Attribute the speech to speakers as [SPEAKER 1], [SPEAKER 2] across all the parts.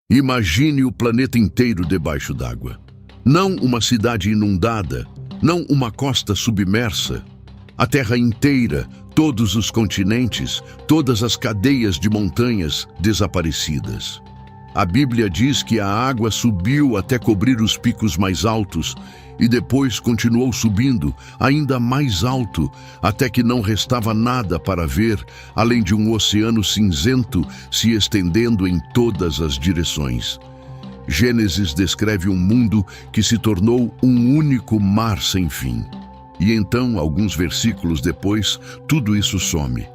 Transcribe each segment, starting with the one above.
[SPEAKER 1] Imagine o planeta inteiro debaixo d'água. Não uma cidade inundada, não uma costa submersa. A Terra inteira, todos os continentes, todas as cadeias de montanhas desaparecidas. A Bíblia diz que a água subiu até cobrir os picos mais altos e depois continuou subindo ainda mais alto, até que não restava nada para ver, além de um oceano cinzento se estendendo em todas as direções. Gênesis descreve um mundo que se tornou um único mar sem fim. E então, alguns versículos depois, tudo isso some.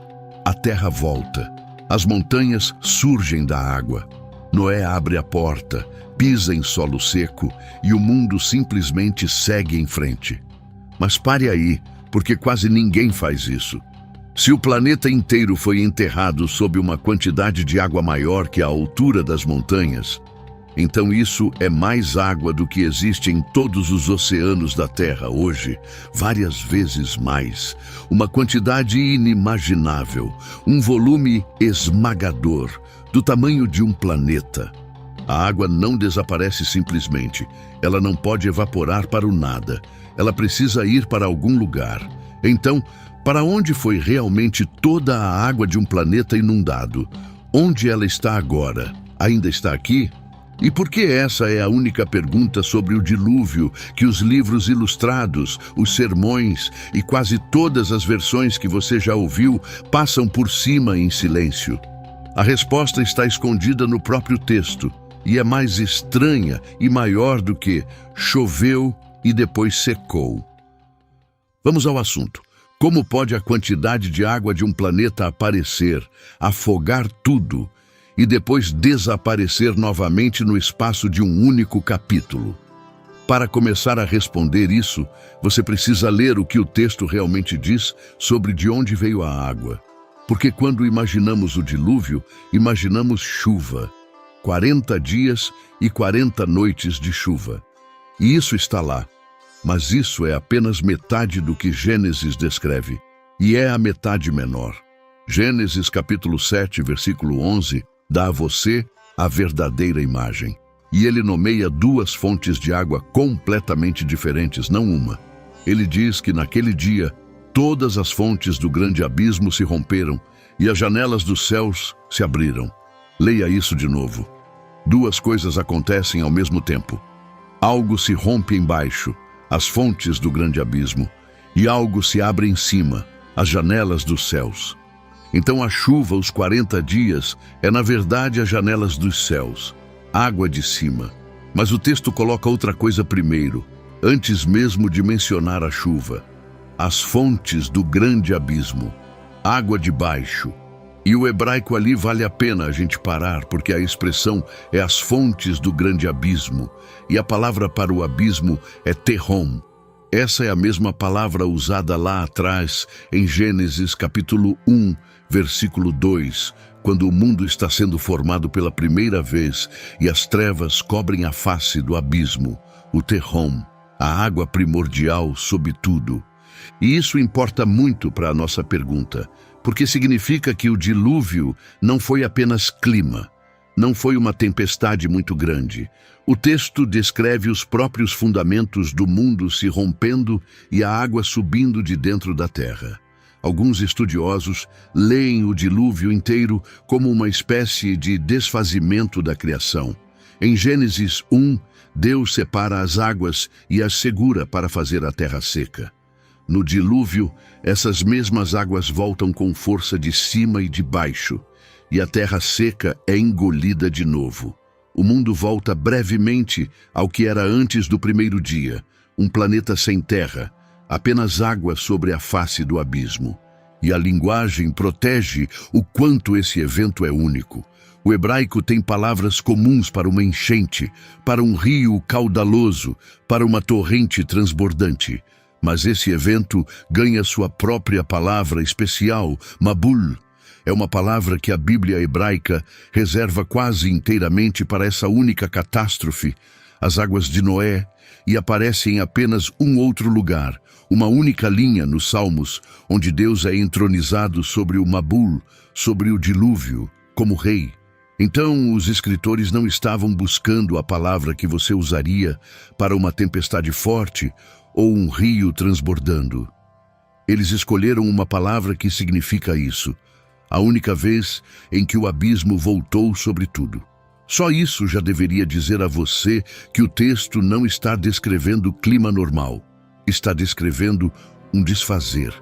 [SPEAKER 1] A terra volta. As montanhas surgem da água. Noé abre a porta, pisa em solo seco e o mundo simplesmente segue em frente. Mas pare aí, porque quase ninguém faz isso. Se o planeta inteiro foi enterrado sob uma quantidade de água maior que a altura das montanhas, então isso é mais água do que existe em todos os oceanos da Terra hoje, várias vezes mais. Uma quantidade inimaginável, um volume esmagador, do tamanho de um planeta. A água não desaparece simplesmente. Ela não pode evaporar para o nada. Ela precisa ir para algum lugar. Então, para onde foi realmente toda a água de um planeta inundado? Onde ela está agora? Ainda está aqui? E por que essa é a única pergunta sobre o dilúvio que os livros ilustrados, os sermões e quase todas as versões que você já ouviu passam por cima em silêncio? A resposta está escondida no próprio texto e é mais estranha e maior do que choveu e depois secou. Vamos ao assunto. Como pode a quantidade de água de um planeta aparecer, afogar tudo e depois desaparecer novamente no espaço de um único capítulo? Para começar a responder isso, você precisa ler o que o texto realmente diz sobre de onde veio a água. Porque quando imaginamos o dilúvio, imaginamos chuva. 40 dias e 40 noites de chuva. E isso está lá. Mas isso é apenas metade do que Gênesis descreve. E é a metade menor. Gênesis capítulo 7, versículo 11, dá a você a verdadeira imagem. E ele nomeia duas fontes de água completamente diferentes, não uma. Ele diz que naquele dia, todas as fontes do grande abismo se romperam e as janelas dos céus se abriram. Leia isso de novo. Duas coisas acontecem ao mesmo tempo. Algo se rompe embaixo, as fontes do grande abismo, e algo se abre em cima, as janelas dos céus. Então a chuva, os 40 dias, é na verdade as janelas dos céus, água de cima. Mas o texto coloca outra coisa primeiro, antes mesmo de mencionar a chuva. As fontes do grande abismo, água de baixo. E o hebraico ali vale a pena a gente parar, porque a expressão é as fontes do grande abismo, e a palavra para o abismo é Tehom. Essa é a mesma palavra usada lá atrás, em Gênesis capítulo 1, versículo 2, quando o mundo está sendo formado pela primeira vez e as trevas cobrem a face do abismo, o Tehom, a água primordial sob tudo. E isso importa muito para a nossa pergunta, porque significa que o dilúvio não foi apenas clima, não foi uma tempestade muito grande. O texto descreve os próprios fundamentos do mundo se rompendo e a água subindo de dentro da terra. Alguns estudiosos leem o dilúvio inteiro como uma espécie de desfazimento da criação. Em Gênesis 1, Deus separa as águas e as segura para fazer a terra seca. No dilúvio, essas mesmas águas voltam com força de cima e de baixo, e a terra seca é engolida de novo. O mundo volta brevemente ao que era antes do primeiro dia, um planeta sem terra, apenas água sobre a face do abismo. E a linguagem protege o quanto esse evento é único. O hebraico tem palavras comuns para uma enchente, para um rio caudaloso, para uma torrente transbordante. Mas esse evento ganha sua própria palavra especial, Mabul. É uma palavra que a Bíblia hebraica reserva quase inteiramente para essa única catástrofe, as águas de Noé, e aparece em apenas um outro lugar, uma única linha nos Salmos, onde Deus é entronizado sobre o Mabul, sobre o dilúvio, como rei. Então, os escritores não estavam buscando a palavra que você usaria para uma tempestade forte ou um rio transbordando. Eles escolheram uma palavra que significa isso, a única vez em que o abismo voltou sobre tudo. Só isso já deveria dizer a você que o texto não está descrevendo clima normal, está descrevendo um desfazer.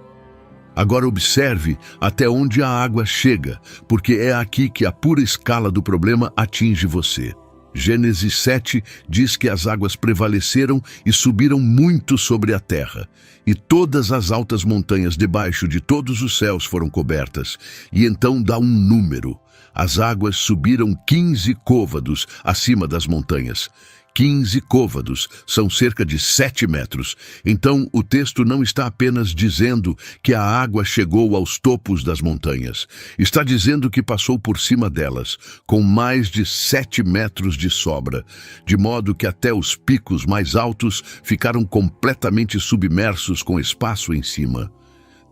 [SPEAKER 1] Agora observe até onde a água chega, porque é aqui que a pura escala do problema atinge você. Gênesis 7 diz que as águas prevaleceram e subiram muito sobre a terra, e todas as altas montanhas debaixo de todos os céus foram cobertas. E então dá um número. As águas subiram 15 côvados acima das montanhas. 15 côvados são cerca de 7 metros. Então, o texto não está apenas dizendo que a água chegou aos topos das montanhas. Está dizendo que passou por cima delas, com mais de 7 metros de sobra, de modo que até os picos mais altos ficaram completamente submersos com espaço em cima.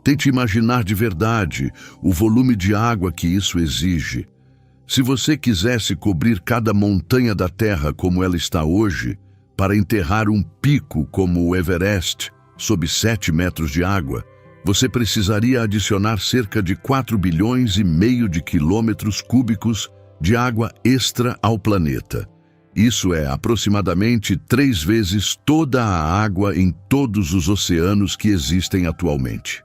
[SPEAKER 1] Tente imaginar de verdade o volume de água que isso exige. Se você quisesse cobrir cada montanha da Terra como ela está hoje, para enterrar um pico como o Everest, sob 7 metros de água, você precisaria adicionar cerca de 4,5 bilhões de quilômetros cúbicos de água extra ao planeta. Isso é aproximadamente 3 vezes toda a água em todos os oceanos que existem atualmente.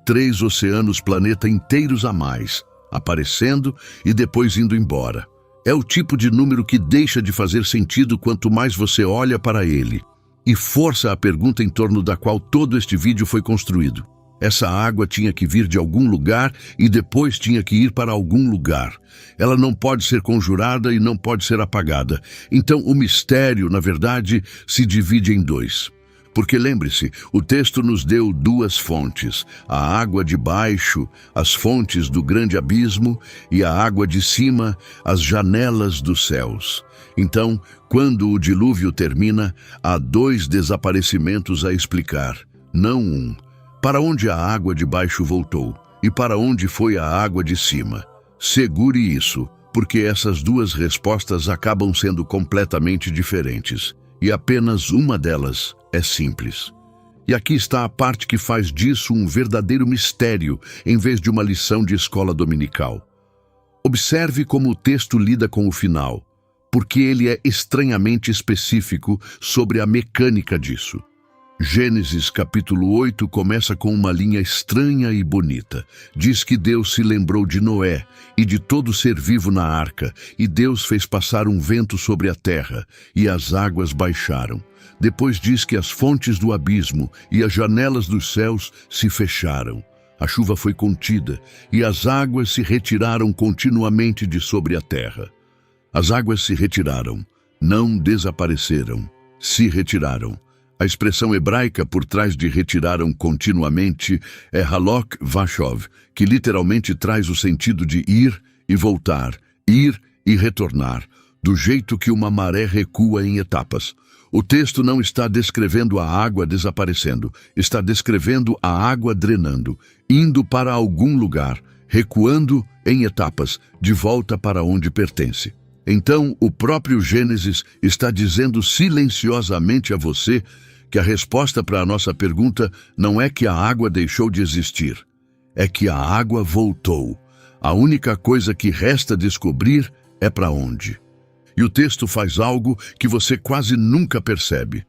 [SPEAKER 1] 3 oceanos planeta inteiros a mais, aparecendo e depois indo embora. É o tipo de número que deixa de fazer sentido quanto mais você olha para ele, e força a pergunta em torno da qual todo este vídeo foi construído. Essa água tinha que vir de algum lugar e depois tinha que ir para algum lugar. Ela não pode ser conjurada e não pode ser apagada. Então o mistério, na verdade, se divide em 2. Porque lembre-se, o texto nos deu 2 fontes, a água de baixo, as fontes do grande abismo, e a água de cima, as janelas dos céus. Então, quando o dilúvio termina, há 2 desaparecimentos a explicar, não um. Para onde a água de baixo voltou e para onde foi a água de cima? Segure isso, porque essas 2 respostas acabam sendo completamente diferentes, e apenas uma delas é simples. E aqui está a parte que faz disso um verdadeiro mistério, em vez de uma lição de escola dominical. Observe como o texto lida com o final, porque ele é estranhamente específico sobre a mecânica disso. Gênesis capítulo 8 começa com uma linha estranha e bonita. Diz que Deus se lembrou de Noé e de todo ser vivo na arca, e Deus fez passar um vento sobre a terra, e as águas baixaram. Depois diz que as fontes do abismo e as janelas dos céus se fecharam. A chuva foi contida, e as águas se retiraram continuamente de sobre a terra. As águas se retiraram, não desapareceram, se retiraram. A expressão hebraica por trás de retiraram continuamente é halok vashov, que literalmente traz o sentido de ir e voltar, ir e retornar, do jeito que uma maré recua em etapas. O texto não está descrevendo a água desaparecendo, está descrevendo a água drenando, indo para algum lugar, recuando em etapas, de volta para onde pertence. Então, o próprio Gênesis está dizendo silenciosamente a você que a resposta para a nossa pergunta não é que a água deixou de existir, é que a água voltou. A única coisa que resta descobrir é para onde. E o texto faz algo que você quase nunca percebe.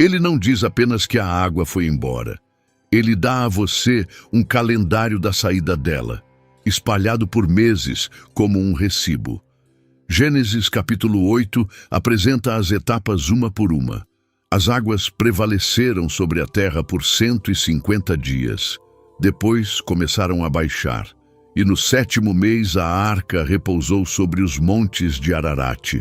[SPEAKER 1] Ele não diz apenas que a água foi embora. Ele dá a você um calendário da saída dela, espalhado por meses como um recibo. Gênesis capítulo 8 apresenta as etapas uma por uma. As águas prevaleceram sobre a terra por 150 dias. Depois começaram a baixar. E no 7º mês a arca repousou sobre os montes de Ararat.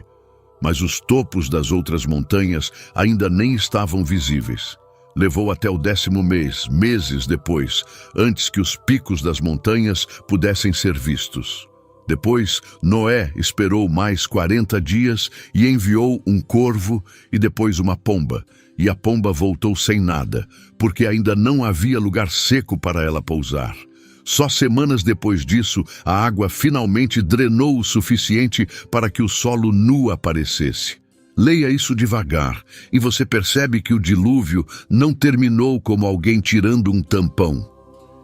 [SPEAKER 1] Mas os topos das outras montanhas ainda nem estavam visíveis. Levou até o 10º mês, meses depois, antes que os picos das montanhas pudessem ser vistos. Depois, Noé esperou mais 40 dias e enviou um corvo e depois uma pomba. E a pomba voltou sem nada, porque ainda não havia lugar seco para ela pousar. Só semanas depois disso, a água finalmente drenou o suficiente para que o solo nu aparecesse. Leia isso devagar, e você percebe que o dilúvio não terminou como alguém tirando um tampão.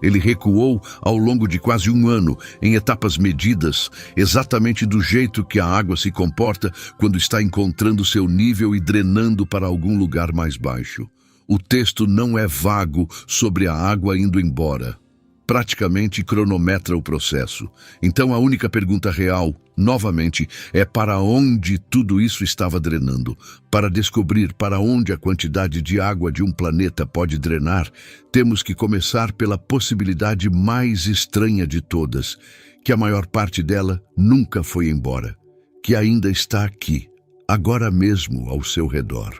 [SPEAKER 1] Ele recuou ao longo de quase um ano, em etapas medidas, exatamente do jeito que a água se comporta quando está encontrando seu nível e drenando para algum lugar mais baixo. O texto não é vago sobre a água indo embora. Praticamente cronometra o processo. Então a única pergunta real, novamente, é para onde tudo isso estava drenando. Para descobrir para onde a quantidade de água de um planeta pode drenar, temos que começar pela possibilidade mais estranha de todas, que a maior parte dela nunca foi embora, que ainda está aqui, agora mesmo ao seu redor.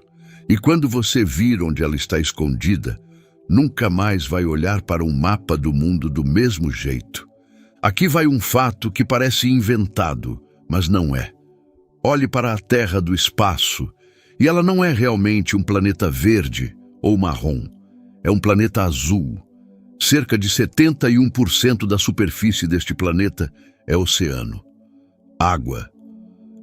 [SPEAKER 1] E quando você vir onde ela está escondida, nunca mais vai olhar para um mapa do mundo do mesmo jeito. Aqui vai um fato que parece inventado, mas não é. Olhe para a Terra do espaço, e ela não é realmente um planeta verde ou marrom. É um planeta azul. Cerca de 71% da superfície deste planeta é oceano. Água.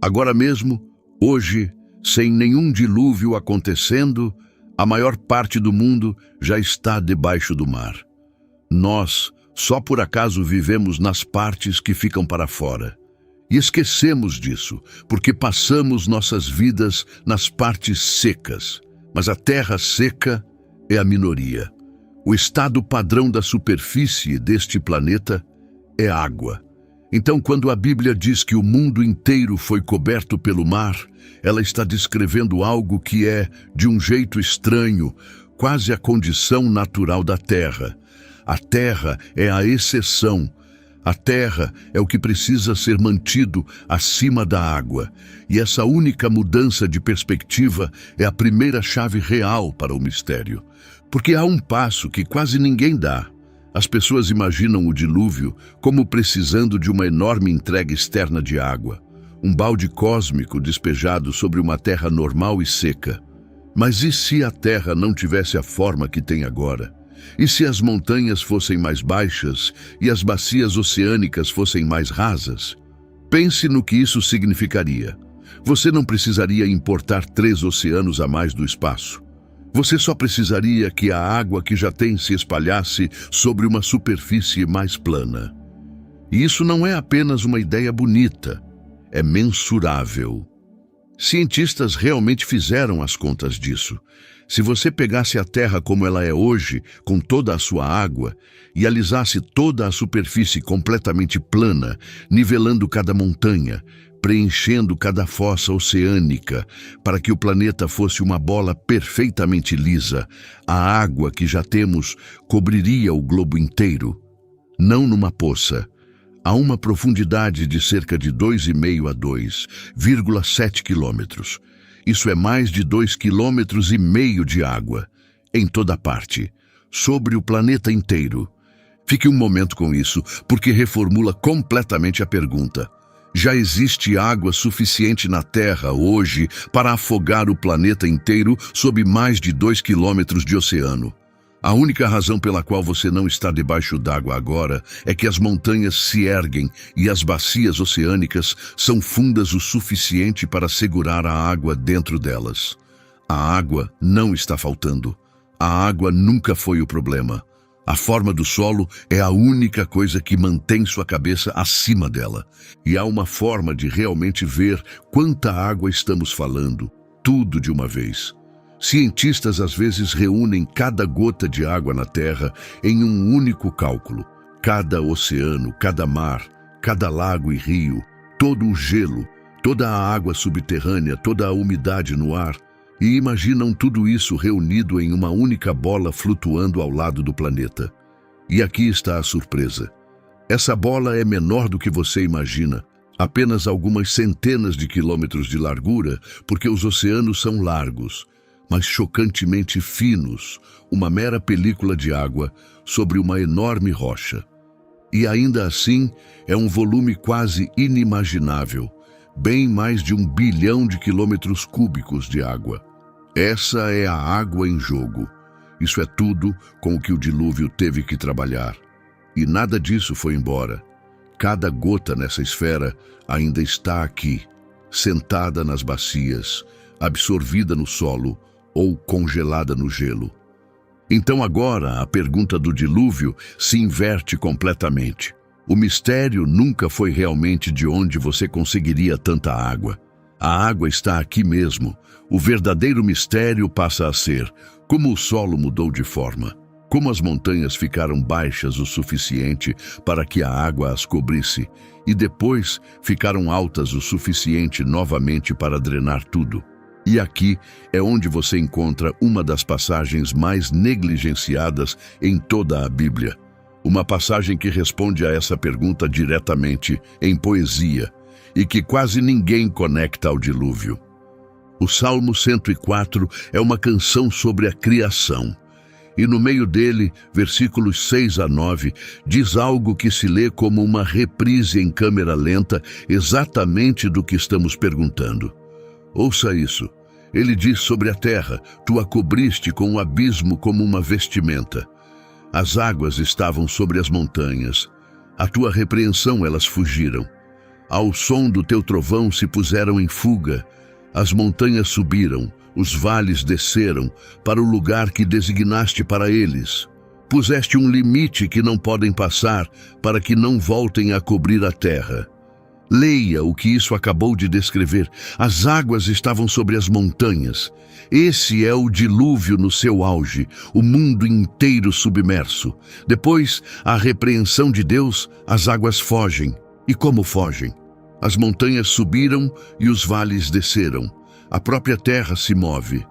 [SPEAKER 1] Agora mesmo, hoje, sem nenhum dilúvio acontecendo, a maior parte do mundo já está debaixo do mar. Nós, só por acaso, vivemos nas partes que ficam para fora. E esquecemos disso, porque passamos nossas vidas nas partes secas. Mas a terra seca é a minoria. O estado padrão da superfície deste planeta é água. Então, quando a Bíblia diz que o mundo inteiro foi coberto pelo mar, ela está descrevendo algo que é, de um jeito estranho, quase a condição natural da Terra. A Terra é a exceção. A Terra é o que precisa ser mantido acima da água. E essa única mudança de perspectiva é a primeira chave real para o mistério. Porque há um passo que quase ninguém dá. As pessoas imaginam o dilúvio como precisando de uma enorme entrega externa de água, um balde cósmico despejado sobre uma terra normal e seca. Mas e se a terra não tivesse a forma que tem agora? E se as montanhas fossem mais baixas e as bacias oceânicas fossem mais rasas? Pense no que isso significaria. Você não precisaria importar 3 oceanos a mais do espaço. Você só precisaria que a água que já tem se espalhasse sobre uma superfície mais plana. E isso não é apenas uma ideia bonita, é mensurável. Cientistas realmente fizeram as contas disso. Se você pegasse a Terra como ela é hoje, com toda a sua água, e alisasse toda a superfície completamente plana, nivelando cada montanha, preenchendo cada fossa oceânica, para que o planeta fosse uma bola perfeitamente lisa, a água que já temos cobriria o globo inteiro. Não numa poça, a uma profundidade de cerca de 2,5 a 2,7 quilômetros. Isso é mais de 2,5 quilômetros de água, em toda parte, sobre o planeta inteiro. Fique um momento com isso, porque reformula completamente a pergunta. Já existe água suficiente na Terra hoje para afogar o planeta inteiro sob mais de 2 quilômetros de oceano. A única razão pela qual você não está debaixo d'água agora é que as montanhas se erguem e as bacias oceânicas são fundas o suficiente para segurar a água dentro delas. A água não está faltando. A água nunca foi o problema. A forma do solo é a única coisa que mantém sua cabeça acima dela. E há uma forma de realmente ver quanta água estamos falando, tudo de uma vez. Cientistas às vezes reúnem cada gota de água na Terra em um único cálculo. Cada oceano, cada mar, cada lago e rio, todo o gelo, toda a água subterrânea, toda a umidade no ar. E imaginam tudo isso reunido em uma única bola flutuando ao lado do planeta. E aqui está a surpresa. Essa bola é menor do que você imagina, apenas algumas centenas de quilômetros de largura, porque os oceanos são largos, mas chocantemente finos, uma mera película de água sobre uma enorme rocha. E ainda assim, é um volume quase inimaginável, bem mais de 1 bilhão de quilômetros cúbicos de água. Essa é a água em jogo. Isso é tudo com o que o dilúvio teve que trabalhar. E nada disso foi embora. Cada gota nessa esfera ainda está aqui, sentada nas bacias, absorvida no solo ou congelada no gelo. Então agora a pergunta do dilúvio se inverte completamente. O mistério nunca foi realmente de onde você conseguiria tanta água. A água está aqui mesmo. O verdadeiro mistério passa a ser como o solo mudou de forma, como as montanhas ficaram baixas o suficiente para que a água as cobrisse e depois ficaram altas o suficiente novamente para drenar tudo. E aqui é onde você encontra uma das passagens mais negligenciadas em toda a Bíblia. Uma passagem que responde a essa pergunta diretamente, em poesia, e que quase ninguém conecta ao dilúvio. O Salmo 104 é uma canção sobre a criação. E no meio dele, versículos 6 a 9, diz algo que se lê como uma reprise em câmera lenta exatamente do que estamos perguntando. Ouça isso. Ele diz sobre a terra: tu a cobriste com o abismo como uma vestimenta. As águas estavam sobre as montanhas. À tua repreensão elas fugiram. Ao som do teu trovão se puseram em fuga. As montanhas subiram, os vales desceram para o lugar que designaste para eles. Puseste um limite que não podem passar, para que não voltem a cobrir a terra. Leia o que isso acabou de descrever. As águas estavam sobre as montanhas. Esse é o dilúvio no seu auge, o mundo inteiro submerso. Depois, a repreensão de Deus, as águas fogem. E como fogem? As montanhas subiram e os vales desceram. A própria terra se move.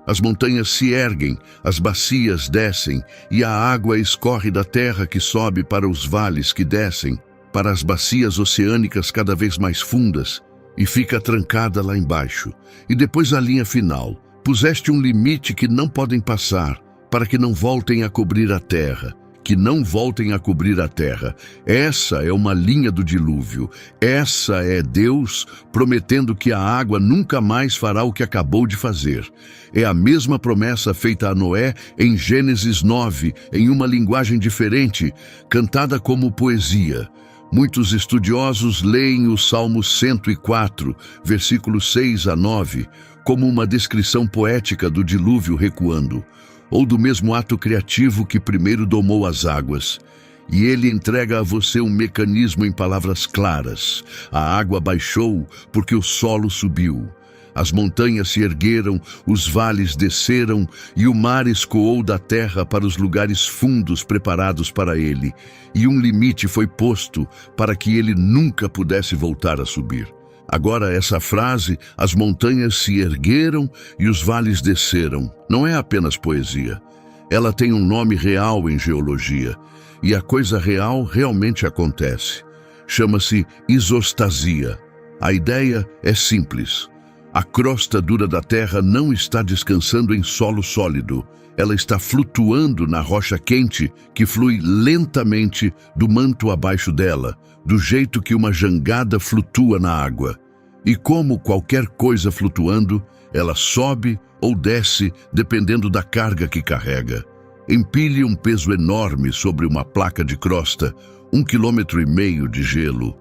[SPEAKER 1] As montanhas se erguem, as bacias descem, e a água escorre da terra que sobe para os vales que descem, para as bacias oceânicas cada vez mais fundas, e fica trancada lá embaixo. E depois a linha final. Puseste um limite que não podem passar, para que não voltem a cobrir a terra. Que não voltem a cobrir a terra. Essa é uma linha do dilúvio. Essa é Deus prometendo que a água nunca mais fará o que acabou de fazer. É a mesma promessa feita a Noé em Gênesis 9, em uma linguagem diferente, cantada como poesia. Muitos estudiosos leem o Salmo 104, versículos 6 a 9, como uma descrição poética do dilúvio recuando, ou do mesmo ato criativo que primeiro domou as águas. E ele entrega a você um mecanismo em palavras claras. A água baixou porque o solo subiu. As montanhas se ergueram, os vales desceram, e o mar escoou da terra para os lugares fundos preparados para ele. E um limite foi posto para que ele nunca pudesse voltar a subir. Agora essa frase, as montanhas se ergueram e os vales desceram, não é apenas poesia. Ela tem um nome real em geologia, e a coisa real realmente acontece. Chama-se isostasia. A ideia é simples. A crosta dura da Terra não está descansando em solo sólido. Ela está flutuando na rocha quente que flui lentamente do manto abaixo dela, do jeito que uma jangada flutua na água. E como qualquer coisa flutuando, ela sobe ou desce dependendo da carga que carrega. Empilhe um peso enorme sobre uma placa de crosta, 1,5 km de gelo,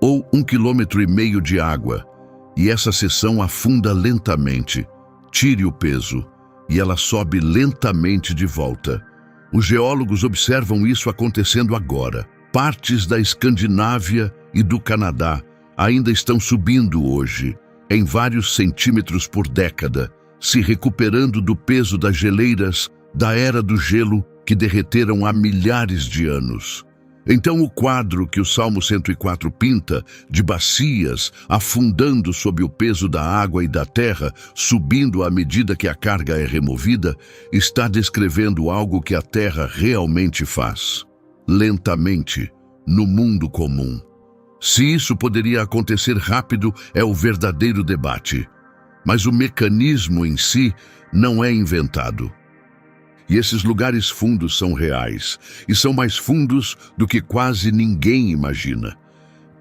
[SPEAKER 1] ou 1,5 km de água, e essa seção afunda lentamente. Tire o peso, e ela sobe lentamente de volta. Os geólogos observam isso acontecendo agora. Partes da Escandinávia e do Canadá ainda estão subindo hoje, em vários centímetros por década, se recuperando do peso das geleiras da era do gelo que derreteram há milhares de anos. Então o quadro que o Salmo 104 pinta, de bacias afundando sob o peso da água e da terra, subindo à medida que a carga é removida, está descrevendo algo que a terra realmente faz. Lentamente, no mundo comum. Se isso poderia acontecer rápido, é o verdadeiro debate. Mas o mecanismo em si não é inventado. E esses lugares fundos são reais, e são mais fundos do que quase ninguém imagina.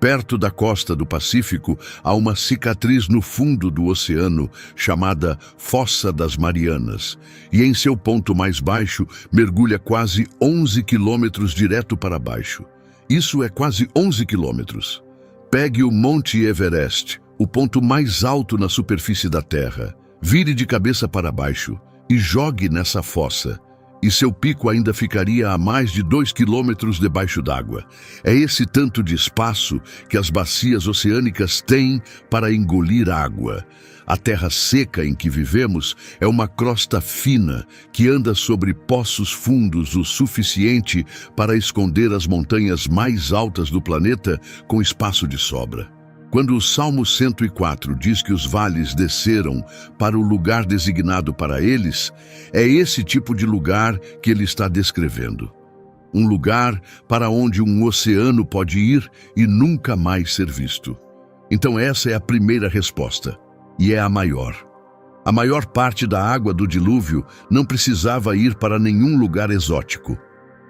[SPEAKER 1] Perto da costa do Pacífico, há uma cicatriz no fundo do oceano chamada Fossa das Marianas, e em seu ponto mais baixo mergulha quase 11 quilômetros direto para baixo. Isso é quase 11 quilômetros. Pegue o Monte Everest, o ponto mais alto na superfície da Terra, vire de cabeça para baixo e jogue nessa fossa. E seu pico ainda ficaria a mais de 2 quilômetros debaixo d'água. É esse tanto de espaço que as bacias oceânicas têm para engolir água. A terra seca em que vivemos é uma crosta fina que anda sobre poços fundos o suficiente para esconder as montanhas mais altas do planeta com espaço de sobra. Quando o Salmo 104 diz que os vales desceram para o lugar designado para eles, é esse tipo de lugar que ele está descrevendo. Um lugar para onde um oceano pode ir e nunca mais ser visto. Então essa é a primeira resposta, e é a maior. A maior parte da água do dilúvio não precisava ir para nenhum lugar exótico.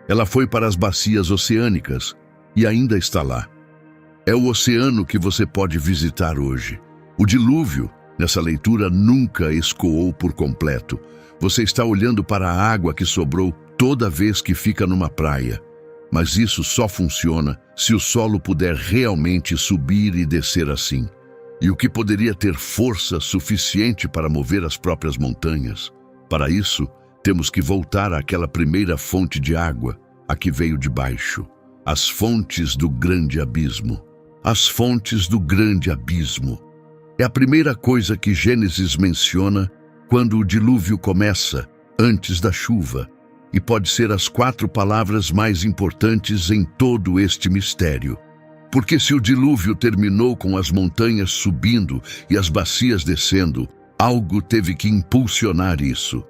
[SPEAKER 1] Ela foi para as bacias oceânicas e ainda está lá. É o oceano que você pode visitar hoje. O dilúvio, nessa leitura, nunca escoou por completo. Você está olhando para a água que sobrou toda vez que fica numa praia. Mas isso só funciona se o solo puder realmente subir e descer assim. E o que poderia ter força suficiente para mover as próprias montanhas? Para isso, temos que voltar àquela primeira fonte de água, a que veio de baixo. As fontes do grande abismo. As fontes do grande abismo. É a primeira coisa que Gênesis menciona quando o dilúvio começa, antes da chuva, e pode ser as 4 palavras mais importantes em todo este mistério. Porque se o dilúvio terminou com as montanhas subindo e as bacias descendo, algo teve que impulsionar isso.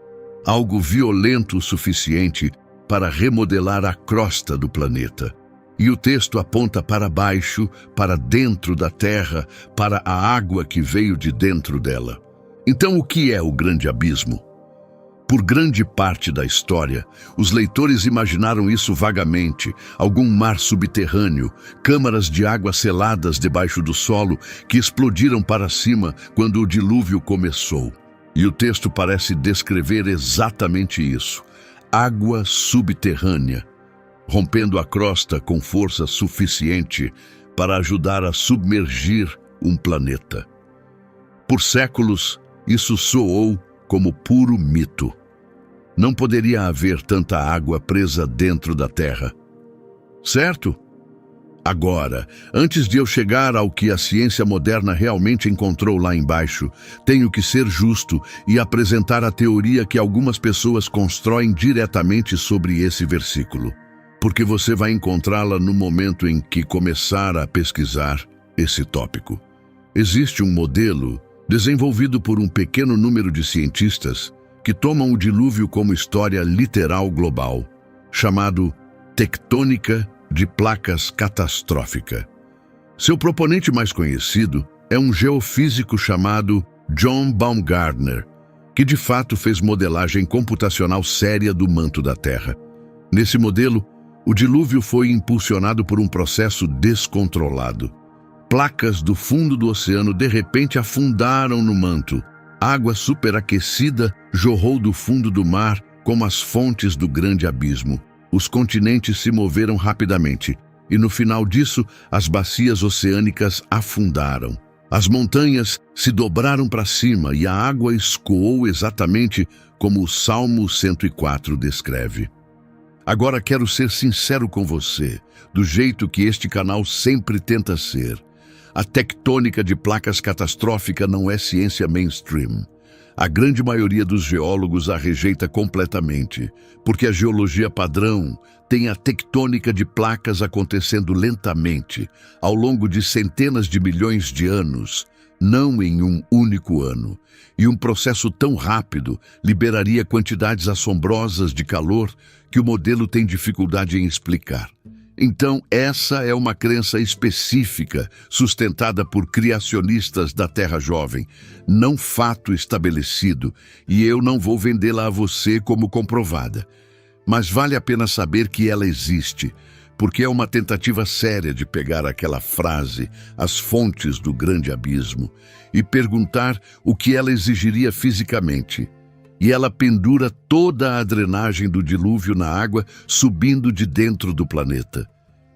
[SPEAKER 1] Algo violento o suficiente para remodelar a crosta do planeta. E o texto aponta para baixo, para dentro da terra, para a água que veio de dentro dela. Então, o que é o grande abismo? Por grande parte da história, os leitores imaginaram isso vagamente, algum mar subterrâneo, câmaras de água seladas debaixo do solo que explodiram para cima quando o dilúvio começou. E o texto parece descrever exatamente isso. Água subterrânea, rompendo a crosta com força suficiente para ajudar a submergir um planeta. Por séculos, isso soou como puro mito. Não poderia haver tanta água presa dentro da Terra. Certo? Agora, antes de eu chegar ao que a ciência moderna realmente encontrou lá embaixo, tenho que ser justo e apresentar a teoria que algumas pessoas constroem diretamente sobre esse versículo. Porque você vai encontrá-la no momento em que começar a pesquisar esse tópico. Existe um modelo desenvolvido por um pequeno número de cientistas que tomam o dilúvio como história literal global, chamado tectônica de placas catastrófica. Seu proponente mais conhecido é um geofísico chamado John Baumgartner, que de fato fez modelagem computacional séria do manto da Terra. Nesse modelo, o dilúvio foi impulsionado por um processo descontrolado. Placas do fundo do oceano de repente afundaram no manto. Água superaquecida jorrou do fundo do mar como as fontes do grande abismo. Os continentes se moveram rapidamente e no final disso as bacias oceânicas afundaram. As montanhas se dobraram para cima e a água escoou exatamente como o Salmo 104 descreve. Agora quero ser sincero com você, do jeito que este canal sempre tenta ser. A tectônica de placas catastrófica não é ciência mainstream. A grande maioria dos geólogos a rejeita completamente, porque a geologia padrão tem a tectônica de placas acontecendo lentamente, ao longo de centenas de milhões de anos, não em um único ano. E um processo tão rápido liberaria quantidades assombrosas de calor que o modelo tem dificuldade em explicar. Então, essa é uma crença específica, sustentada por criacionistas da Terra Jovem, não fato estabelecido, e eu não vou vendê-la a você como comprovada. Mas vale a pena saber que ela existe, porque é uma tentativa séria de pegar aquela frase, as fontes do grande abismo, e perguntar o que ela exigiria fisicamente. E ela pendura toda a drenagem do dilúvio na água subindo de dentro do planeta.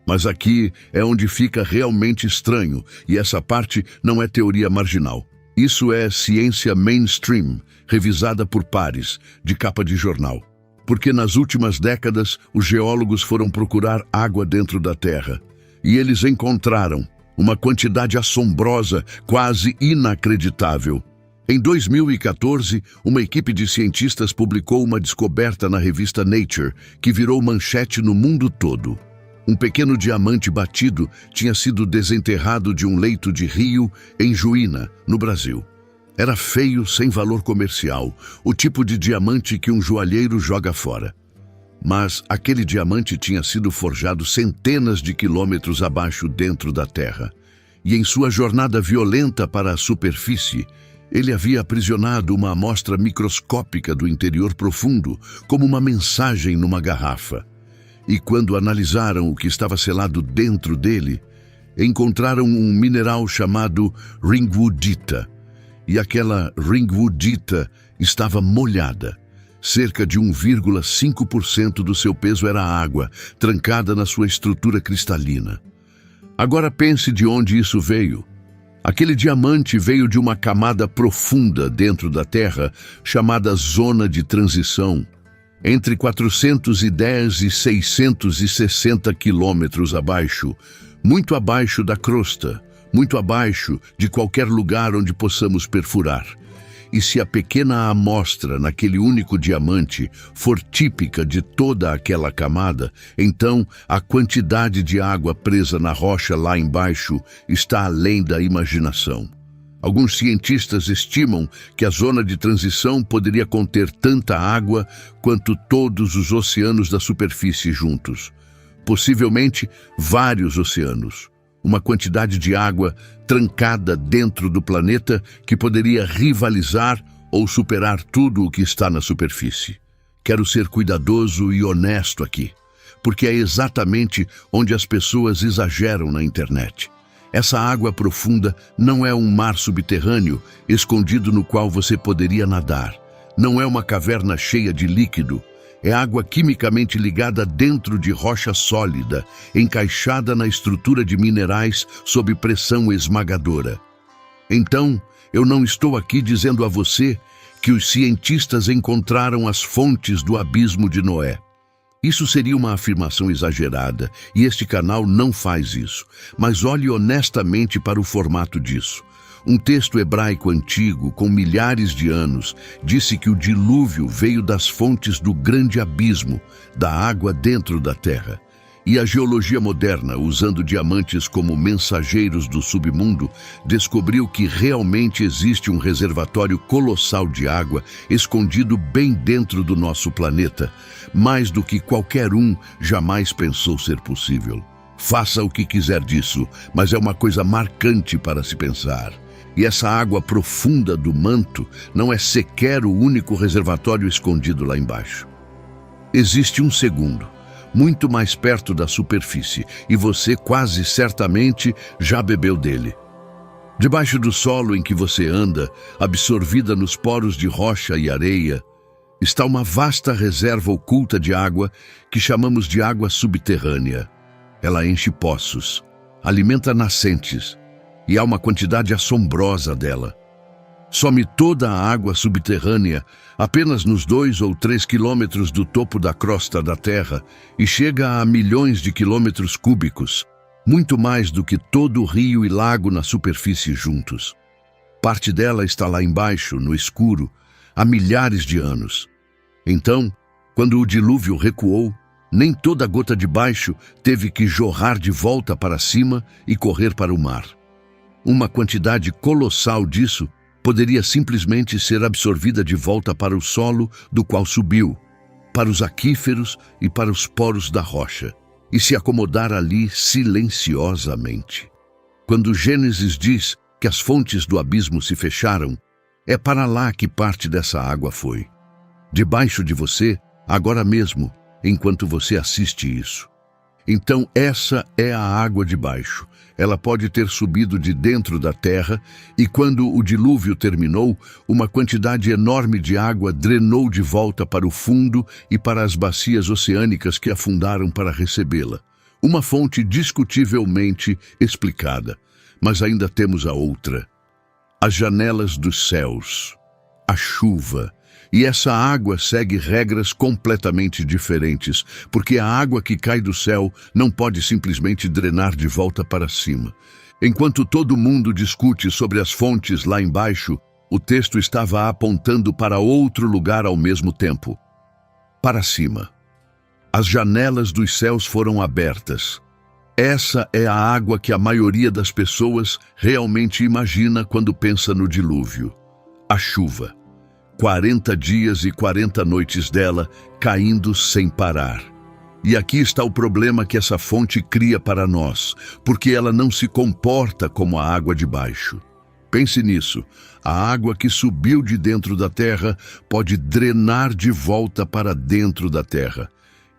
[SPEAKER 1] Mas aqui é onde fica realmente estranho, e essa parte não é teoria marginal. Isso é ciência mainstream, revisada por pares, de capa de jornal. Porque nas últimas décadas, os geólogos foram procurar água dentro da Terra. E eles encontraram uma quantidade assombrosa, quase inacreditável. Em 2014, uma equipe de cientistas publicou uma descoberta na revista Nature, que virou manchete no mundo todo. Um pequeno diamante batido tinha sido desenterrado de um leito de rio em Juína, no Brasil. Era feio, sem valor comercial, o tipo de diamante que um joalheiro joga fora. Mas aquele diamante tinha sido forjado centenas de quilômetros abaixo dentro da terra. E em sua jornada violenta para a superfície, ele havia aprisionado uma amostra microscópica do interior profundo, como uma mensagem numa garrafa. E quando analisaram o que estava selado dentro dele, encontraram um mineral chamado ringwoodita. E aquela ringwoodita estava molhada. Cerca de 1,5% do seu peso era água, trancada na sua estrutura cristalina. Agora pense de onde isso veio. Aquele diamante veio de uma camada profunda dentro da Terra, chamada zona de transição, entre 410 e 660 quilômetros abaixo, muito abaixo da crosta, muito abaixo de qualquer lugar onde possamos perfurar. E se a pequena amostra naquele único diamante for típica de toda aquela camada, então a quantidade de água presa na rocha lá embaixo está além da imaginação. Alguns cientistas estimam que a zona de transição poderia conter tanta água quanto todos os oceanos da superfície juntos. Possivelmente vários oceanos. Uma quantidade de água trancada dentro do planeta que poderia rivalizar ou superar tudo o que está na superfície. Quero ser cuidadoso e honesto aqui, porque é exatamente onde as pessoas exageram na internet. Essa água profunda não é um mar subterrâneo escondido no qual você poderia nadar. Não é uma caverna cheia de líquido. É água quimicamente ligada dentro de rocha sólida, encaixada na estrutura de minerais sob pressão esmagadora. Então, eu não estou aqui dizendo a você que os cientistas encontraram as fontes do abismo de Noé. Isso seria uma afirmação exagerada, e este canal não faz isso. Mas olhe honestamente para o formato disso. Um texto hebraico antigo, com milhares de anos, disse que o dilúvio veio das fontes do grande abismo, da água dentro da terra. E a geologia moderna, usando diamantes como mensageiros do submundo, descobriu que realmente existe um reservatório colossal de água escondido bem dentro do nosso planeta, mais do que qualquer um jamais pensou ser possível. Faça o que quiser disso, mas é uma coisa marcante para se pensar. E essa água profunda do manto não é sequer o único reservatório escondido lá embaixo. Existe um segundo, muito mais perto da superfície, e você quase certamente já bebeu dele. Debaixo do solo em que você anda, absorvida nos poros de rocha e areia, está uma vasta reserva oculta de água que chamamos de água subterrânea. Ela enche poços, alimenta nascentes, e há uma quantidade assombrosa dela. Some toda a água subterrânea apenas nos 2 ou 3 quilômetros do topo da crosta da Terra e chega a milhões de quilômetros cúbicos, muito mais do que todo rio e lago na superfície juntos. Parte dela está lá embaixo, no escuro, há milhares de anos. Então, quando o dilúvio recuou, nem toda gota de baixo teve que jorrar de volta para cima e correr para o mar. Uma quantidade colossal disso poderia simplesmente ser absorvida de volta para o solo do qual subiu, para os aquíferos e para os poros da rocha, e se acomodar ali silenciosamente. Quando Gênesis diz que as fontes do abismo se fecharam, é para lá que parte dessa água foi. Debaixo de você, agora mesmo, enquanto você assiste isso. Então essa é a água de baixo. Ela pode ter subido de dentro da terra e quando o dilúvio terminou, uma quantidade enorme de água drenou de volta para o fundo e para as bacias oceânicas que afundaram para recebê-la. Uma fonte discutivelmente explicada, mas ainda temos a outra. As janelas dos céus, a chuva. E essa água segue regras completamente diferentes, porque a água que cai do céu não pode simplesmente drenar de volta para cima. Enquanto todo mundo discute sobre as fontes lá embaixo, o texto estava apontando para outro lugar ao mesmo tempo. Para cima. As janelas dos céus foram abertas. Essa é a água que a maioria das pessoas realmente imagina quando pensa no dilúvio. A chuva. 40 dias e 40 noites dela caindo sem parar. E aqui está o problema que essa fonte cria para nós, porque ela não se comporta como a água de baixo. Pense nisso. A água que subiu de dentro da terra pode drenar de volta para dentro da terra.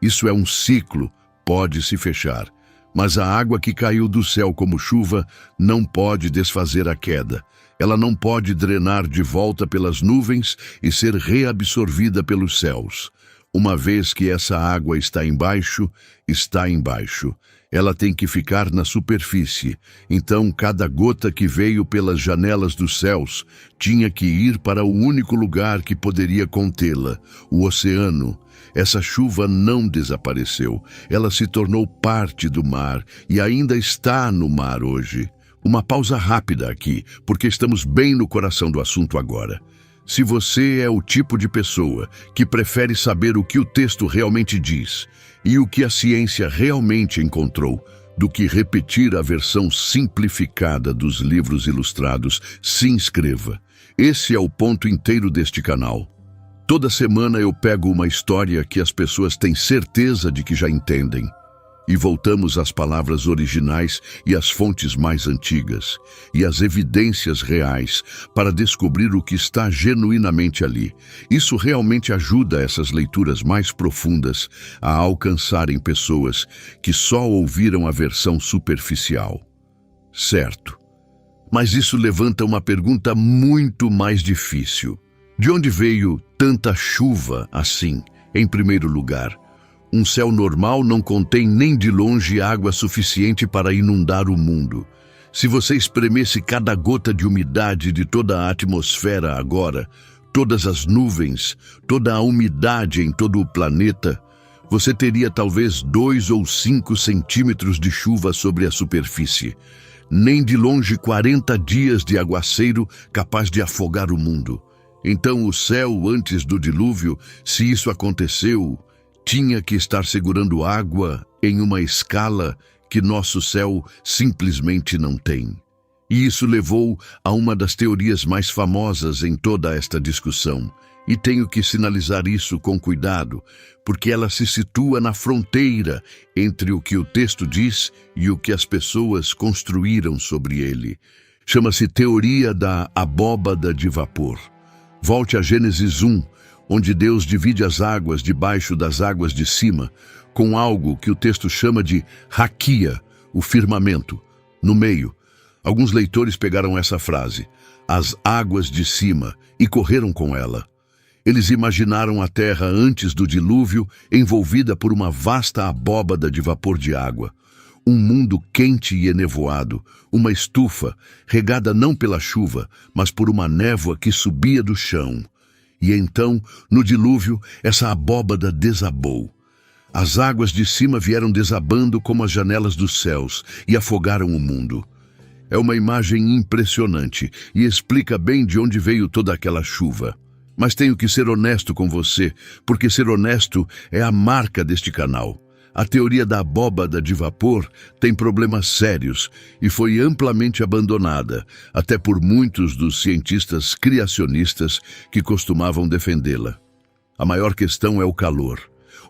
[SPEAKER 1] Isso é um ciclo, pode se fechar. Mas a água que caiu do céu como chuva não pode desfazer a queda. Ela não pode drenar de volta pelas nuvens e ser reabsorvida pelos céus. Uma vez que essa água está embaixo, está embaixo. Ela tem que ficar na superfície. Então, cada gota que veio pelas janelas dos céus tinha que ir para o único lugar que poderia contê-la, o oceano. Essa chuva não desapareceu. Ela se tornou parte do mar e ainda está no mar hoje. Uma pausa rápida aqui, porque estamos bem no coração do assunto agora. Se você é o tipo de pessoa que prefere saber o que o texto realmente diz e o que a ciência realmente encontrou, do que repetir a versão simplificada dos livros ilustrados, se inscreva. Esse é o ponto inteiro deste canal. Toda semana eu pego uma história que as pessoas têm certeza de que já entendem. E voltamos às palavras originais e às fontes mais antigas, e às evidências reais, para descobrir o que está genuinamente ali. Isso realmente ajuda essas leituras mais profundas a alcançarem pessoas que só ouviram a versão superficial. Certo. Mas isso levanta uma pergunta muito mais difícil. De onde veio tanta chuva assim, em primeiro lugar? Um céu normal não contém nem de longe água suficiente para inundar o mundo. Se você espremesse cada gota de umidade de toda a atmosfera agora, todas as nuvens, toda a umidade em todo o planeta, você teria talvez 2 ou 5 centímetros de chuva sobre a superfície. Nem de longe 40 dias de aguaceiro capaz de afogar o mundo. Então o céu, antes do dilúvio, se isso aconteceu, tinha que estar segurando água em uma escala que nosso céu simplesmente não tem. E isso levou a uma das teorias mais famosas em toda esta discussão. E tenho que sinalizar isso com cuidado, porque ela se situa na fronteira entre o que o texto diz e o que as pessoas construíram sobre ele. Chama-se teoria da abóbada de vapor. Volte a Gênesis 1, onde Deus divide as águas debaixo das águas de cima, com algo que o texto chama de raquia, o firmamento, no meio. Alguns leitores pegaram essa frase, as águas de cima, e correram com ela. Eles imaginaram a terra antes do dilúvio, envolvida por uma vasta abóbada de vapor de água. Um mundo quente e enevoado, uma estufa, regada não pela chuva, mas por uma névoa que subia do chão. E então, no dilúvio, essa abóbada desabou. As águas de cima vieram desabando como as janelas dos céus e afogaram o mundo. É uma imagem impressionante e explica bem de onde veio toda aquela chuva. Mas tenho que ser honesto com você, porque ser honesto é a marca deste canal. A teoria da abóbada de vapor tem problemas sérios e foi amplamente abandonada, até por muitos dos cientistas criacionistas que costumavam defendê-la. A maior questão é o calor.